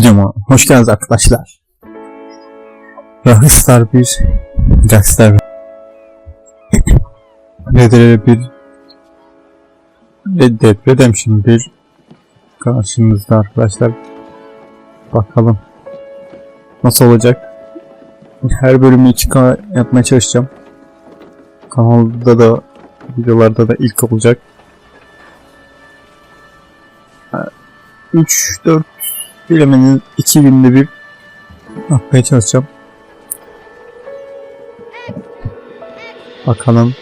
Videoma hoş geldiniz arkadaşlar. Rockstar bir Rockstar Redemption bir karşınızda arkadaşlar. Bakalım nasıl olacak. Her bölümü 2K yapmaya çalışacağım. Kanalda da videolarda da ilk olacak. 3-4 bilemenin 2 günde bir yapmaya çalışacağım. Bakalım.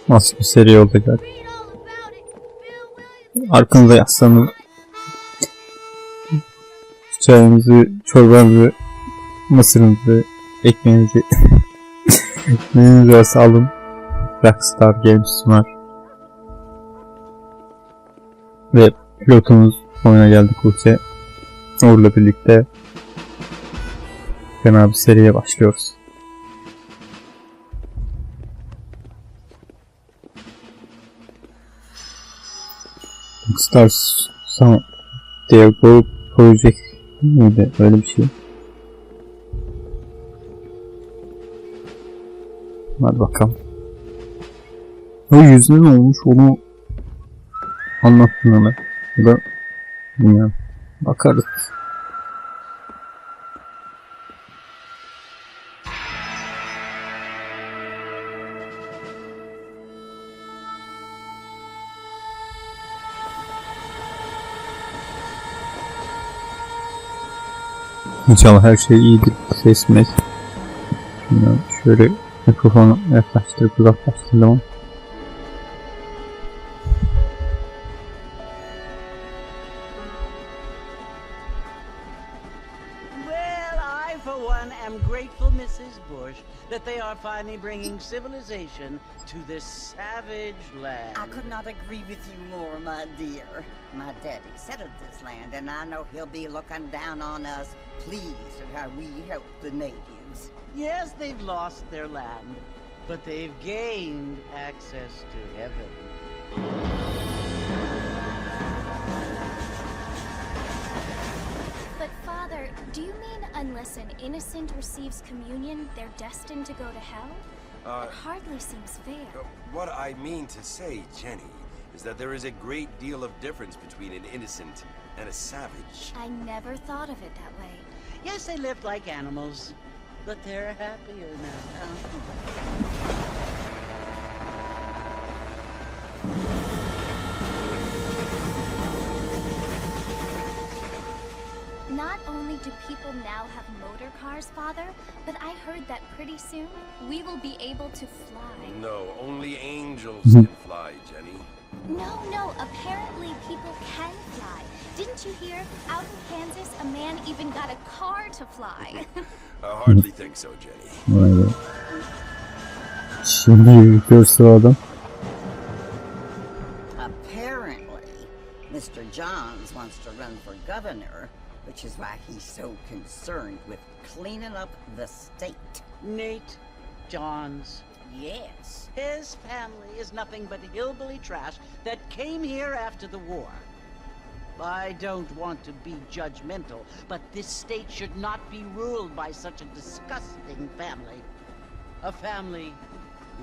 Nasıl bir seri olacak. Arkanıza yaslanın. Çayınızı, çorbanızı, mısırınızı, ekmeğinizi ekmeğinizi varsa alın. Rockstar Games var. Ve pilotumuz oyuna geldik-uk. Uğur'la birlikte fena bir seriye başlıyoruz. Rockstar diye bu proje miydi? Öyle bir şey. Hadi bakalım. O yüzüne ne olmuş onu anlattın ama. Ya da bilmiyorum. Bakarız. İnşallah her şey iyidir. Ses mes. Şöyle mikrofonu yaklaştırıp uzaklaştırdım. That they are finally bringing civilization to this savage land. I could not agree with you more, my dear. My daddy settled this land, and I know he'll be looking down on us, pleased at how we helped the natives. Yes, they've lost their land, but they've gained access to heaven. But Father, do you mean unless an innocent receives communion, they're destined to go to hell? That hardly seems fair. What I mean to say, Jenny, is that there is a great deal of difference between an innocent and a savage. I never thought of it that way. Yes, they lived like animals, but they're happier now. Not only do people now have motor cars, Father, but I heard that pretty soon we will be able to fly. No, only angels can fly, Jenny. No, apparently people can fly. Didn't you hear? Out in Kansas, a man even got a car to fly. I hardly think so, Jenny. Vay be. Şimdi yürütüyorsa o adam. Apparently, Mr. Johns wants to run for governor, which is why he's so concerned with cleaning up the state. Nate Johns. Yes. His family is nothing but hillbilly trash that came here after the war. I don't want to be judgmental, but this state should not be ruled by such a disgusting family. A family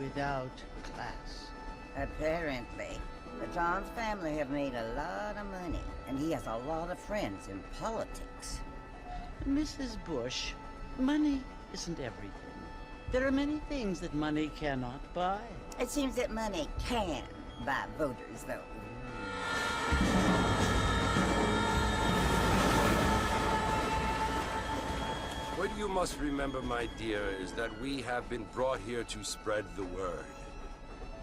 without class. Apparently, the Johns family have made a lot of money, and he has a lot of friends in politics. Mrs. Bush, money isn't everything. There are many things that money cannot buy. It seems that money can buy voters, though. What you must remember, my dear, is that we have been brought here to spread the word.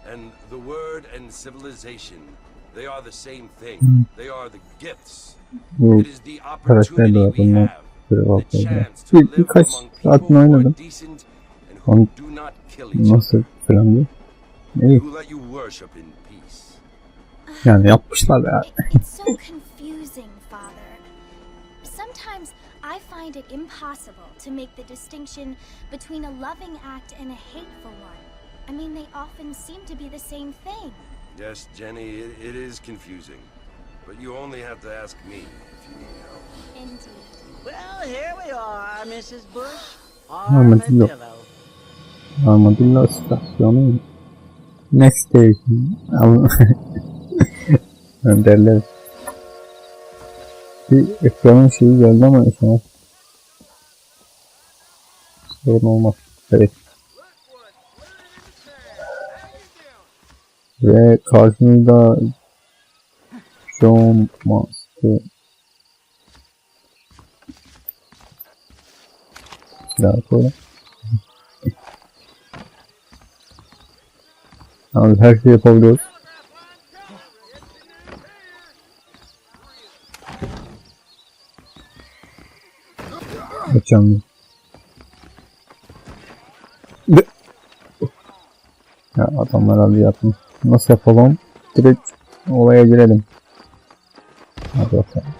And the word and civilization, they are the same thing. They are the gifts. It is the opportunity we have, the chance to live among people who are decent and who do not kill each other, who let you worship in peace. Yani yapmışlar ya. It's so confusing, Father. Sometimes I find it impossible to make the distinction between a loving act and a hateful one. I mean, they often seem to be the same thing. Yes, Jenny, it is confusing. But you only have to ask me if you need help. Indeed. Well, here we are, Mrs. Bush. Armadillo. Armadillo. Armadillo istasyonu. Next station. Derler. Bir ekranın şeyi geldi ama ekran. Sorun olmaz. Evet. Ve karşımızda John Marston. Silah koyalım. Abi her şeyi yapabiliyoruz. Açalım. Ya adamlar abi yapmış. Nasıl yapalım? Direkt olaya girelim. Hadi bakalım.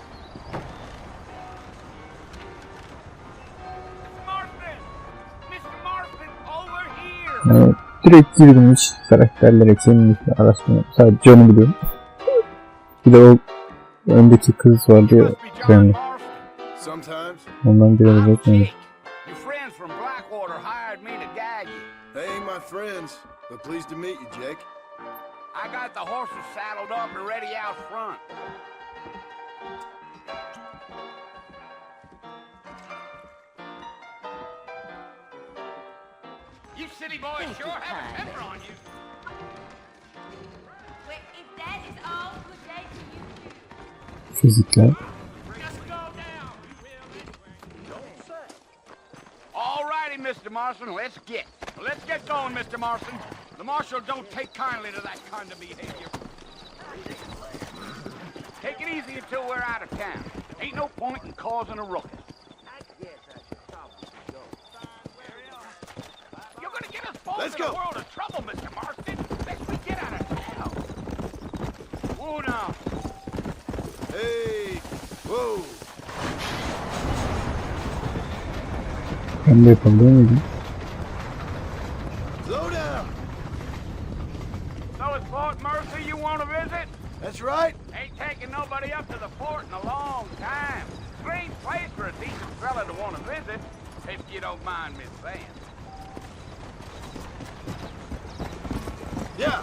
Evet, direkt girdim hiç karakterlere kesinlikle araştırma. Sadece onu biliyorum. Bir de o öndeki kız vardı ya. Yani. Ondan girebilecek miyim? Friends, but pleased to meet you, Jake. I got the horses saddled up and ready out front. You city boys sure have a temper on you. Well, if that is all, good day to you too. Fizikler. All righty, Mr. Marston, let's get going, Mr. Marston. The marshal don't take kindly to that kind of behavior. Take it easy until we're out of town. Ain't no point in causing a ruckus. You're gonna get us both in a world of trouble, Mr. Marston. Let's we get out of town. Whoa now. Hey, whoa. Ben de yapabiliyor muydum? Slow down. So it's Fort Mercy you want to visit? That's right. Ain't taking nobody up to the fort in a long time. Strange place for a decent fella to want to visit, if you don't mind me saying. Yeah.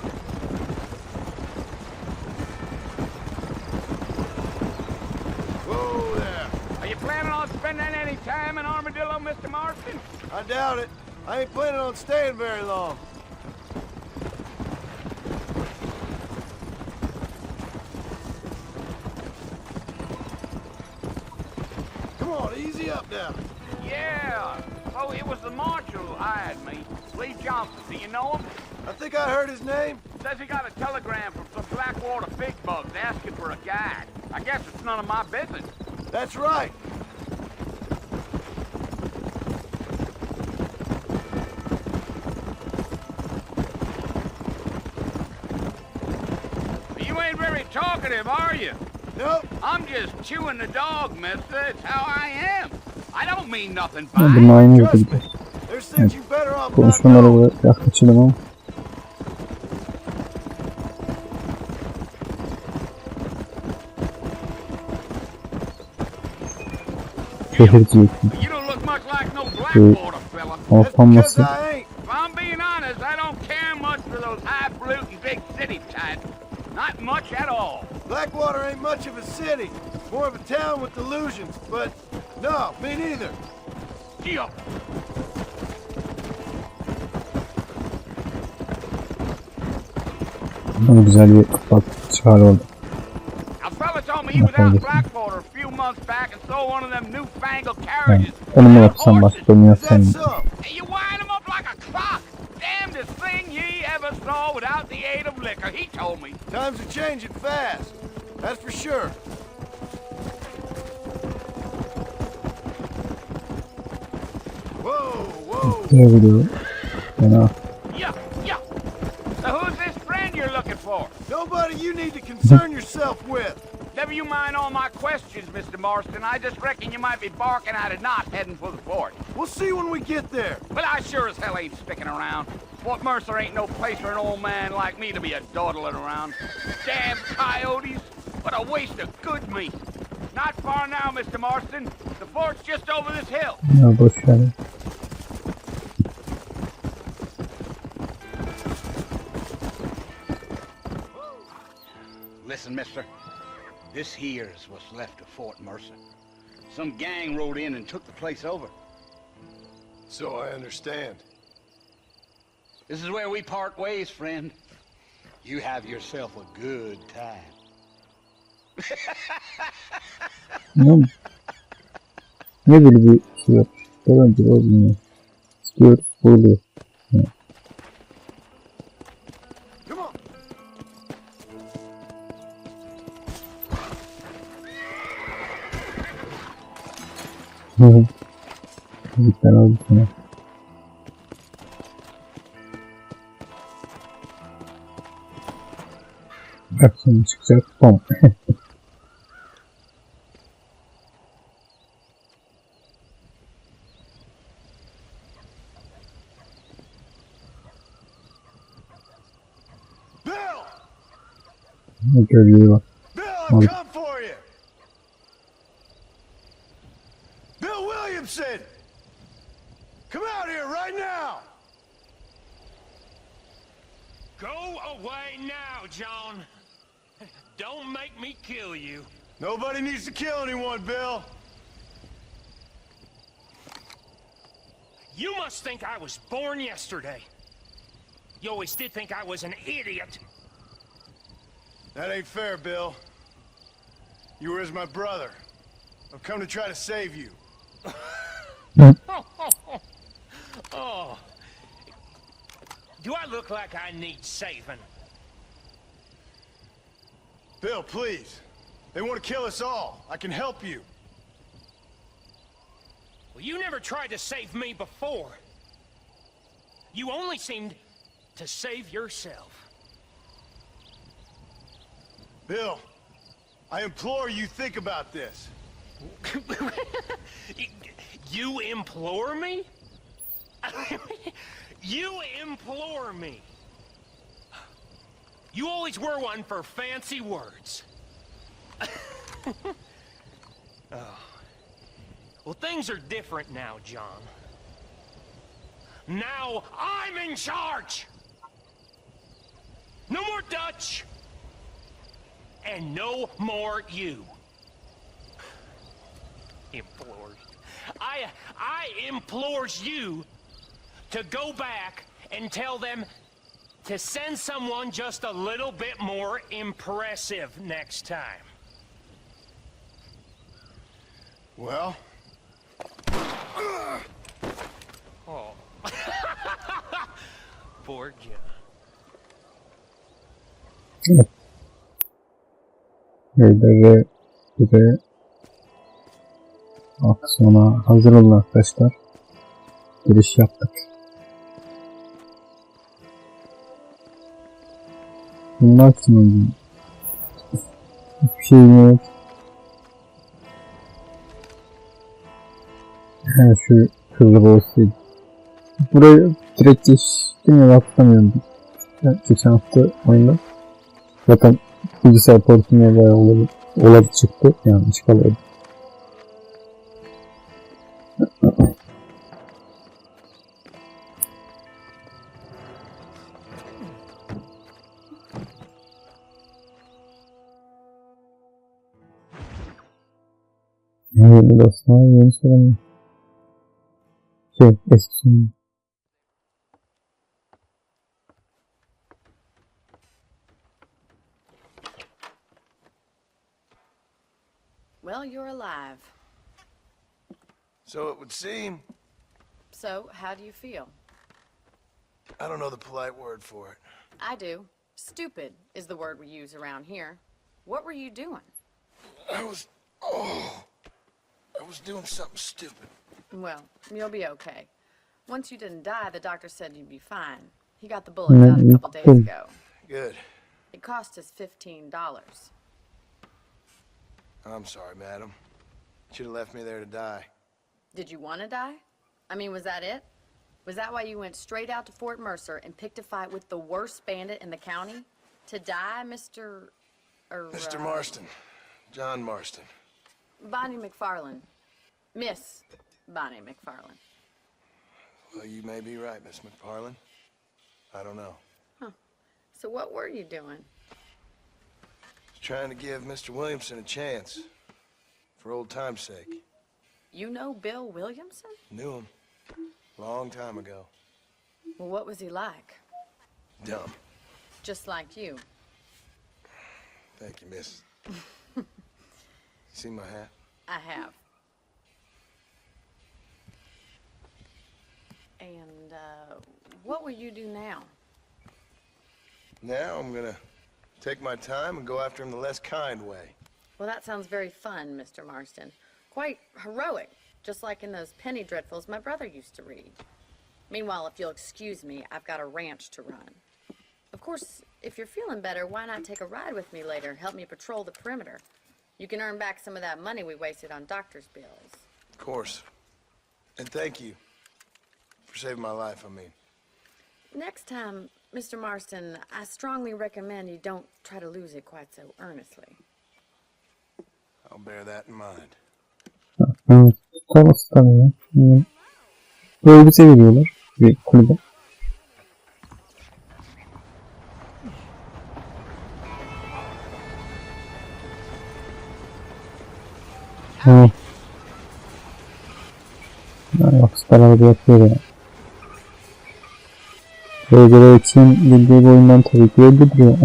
Whoa there. Are you planning on spending any time in Armadillo, Mr. Marston? I doubt it. I ain't planning on staying very long. Come on, easy up now. Yeah. Oh, it was the marshal who hired me. Lee Johnson. Do you know him? I think I heard his name. Says he got a telegram from some Blackwater big bugs asking for a guide. I guess it's none of my business. That's right. You ain't very talkative, are you? Nope. I'm just chewing the dog, mister. It's how I am. I don't mean nothing by Hadi it. maymun Trust yapayım. me. There's things you better off not Konuşmaları knowing. buraya yaklaşalım ama. Şehircilik. You don't look much like no Blackwater fella. That's because Ortamması. I ain't. If I'm being honest, I don't care much for those highfalutin big city types. Not much at all. Blackwater ain't much of a city. More of a town with delusions. But no, me neither. Yup. Güzel bir bak çağrı oldu. A fella told me he was out in Blackwater a few months back and saw one of them newfangled carriages. Onu mu full of yapsam horses. başka onu Is yapsam. that so? And you wind 'em up like a clock. Damnedest thing ye ever saw without the aid of liquor, he told me. Times are changing fast. That's for sure. Whoa, whoa. Ne biliyor? Fena. Yeah, yeah. So who's this friend you're looking for? Nobody you need to concern yourself with. Never you mind all my questions, Mr. Marston. I just reckon you might be barking out a knot heading for the fort. We'll see when we get there. Well, I sure as hell ain't sticking around. Fort Mercer ain't no place for an old man like me to be a dawdling around. Damn coyotes! What a waste of good meat. Not far now, Mr. Marston. The fort's just over this hill. Ya boş ver. Listen, mister. This here's what's left of Fort Mercer. Some gang rode in and took the place over. So I understand. This is where we part ways, friend. You have yourself a good time. Ne böyle bir şey var? Önce o bilmiyor. İstiyor, oluyor. Come on. Bir tane oldu sana. Bak şimdi çıkacak. Bom. Gölgeyi bak. Bill, I've come for you. Bill Williamson! Come out here right now! Go away now, John. Don't make me kill you. Nobody needs to kill anyone, Bill. You must think I was born yesterday. You always did think I was an idiot. That ain't fair, Bill. You were as my brother. I've come to try to save you. Oh. Do I look like I need saving? Bill, please. They want to kill us all. I can help you. Well, you never tried to save me before. You only seemed to save yourself. Bill, I implore you think about this. You implore me? You implore me. You always were one for fancy words. Oh. Well, things are different now, John. Now I'm in charge! No more Dutch! And no more you. Implores. I implores you to go back and tell them to send someone just a little bit more impressive next time. Well? Oh. Poor John. Evet. Ve bir de aksiyona hazır olun arkadaşlar. Giriş yaptık. Maksimum hiçbir şey yok. Yani şu hızlı olsaydı. Burayı direkt geçtim ya, atlamıyorum. Geçen hafta oyunda zaten bilgisayar portumya bayağı olabilir çıktı. Yani çıkalım. Yeni dostlar, yeni sorun. Eski sorun. Well, you're alive. So it would seem. So, how do you feel? I don't know the polite word for it. I do. Stupid is the word we use around here. What were you doing? I was doing something stupid. Well, you'll be okay. Once you didn't die, the doctor said you'd be fine. He got the bullets out a couple days ago. Good. It cost us $15. I'm sorry, madam. Should have left me there to die. Did you want to die? I mean, was that it? Was that why you went straight out to Fort Mercer and picked a fight with the worst bandit in the county? To die, Mr. Mr. Marston. John Marston. Bonnie McFarlane. Miss Bonnie McFarlane. Well, you may be right, Miss McFarlane. I don't know. So what were you doing? Trying to give Mr. Williamson a chance. For old time's sake. You know Bill Williamson? Knew him. Long time ago. Well, what was he like? Dumb. Just like you. Thank you, miss. See my hat? I have. And, what will you do now? Now I'm gonna take my time and go after him the less kind way. Well, that sounds very fun, Mr. Marston. Quite heroic, just like in those penny dreadfuls my brother used to read. Meanwhile, if you'll excuse me, I've got a ranch to run. Of course, if you're feeling better, why not take a ride with me later? Help me patrol the perimeter. You can earn back some of that money we wasted on doctor's bills. Of course. And thank you for saving my life, I mean. Next time, Mr. Marston, I strongly recommend you don't try to lose it quite so earnestly. I'll bear that in mind. Evet. Tutamaz tabii ya. Böyle bize veriyorlar. Bir kulübe. Ha. Bak süper bir yapıyor ya. Böyle görev için bildiği bu oyundan tabii ki öldürüyor.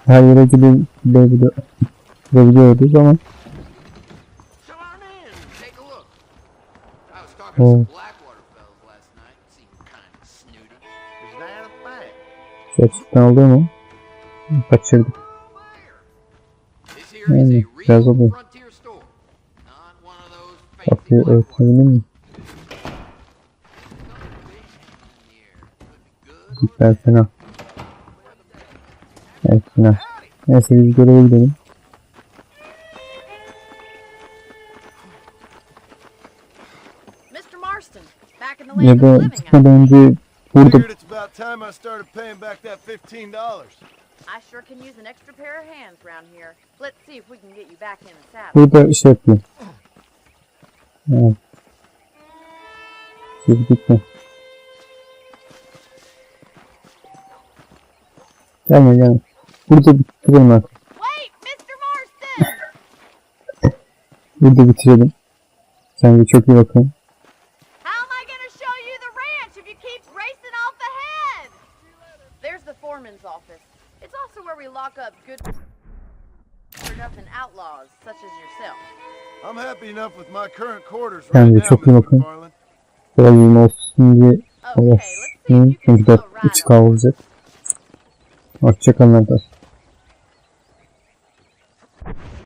Her yere gidebiliyoruz ama Come on in, take a look. I was talking to Oh. some Blackwater fellas last night. Seemed kind of snooty. Is that a fact? gerçekten oluyor mu? Kaçırdık. This here is Yani a biraz real oluyor. frontier store. Not one of those fancy Kapıyı Blackwater. örtebilir miyim? Cidden fena. Evet fena. Neyse biz göreve gidelim. Mr. Marston, back in the land Ya of da living. gitmeden önce burada Figured it's about time I started paying back that $15. I sure can use an extra pair of hands around here. Let's see if we can get you back in the saddle. burada iş yapıyor. Evet. Siz gitme. Gelme. Burada bitirelim artık. Wait, Mr. Marston! Burada bitirelim. Kendinize çok iyi bakın. How am I going to show you the ranch if you keep racing off ahead? There's the foreman's office. It's also where we lock up good for nothing outlaws such as yourself. I'm happy enough with my current quarters right Kendinize now, çok iyi Miss bakın. McFarlane. Biraz uzun olsun diye Okay, let's see if you can çünkü still 4.5K olacak. Hoşçakalın arkadaşlar.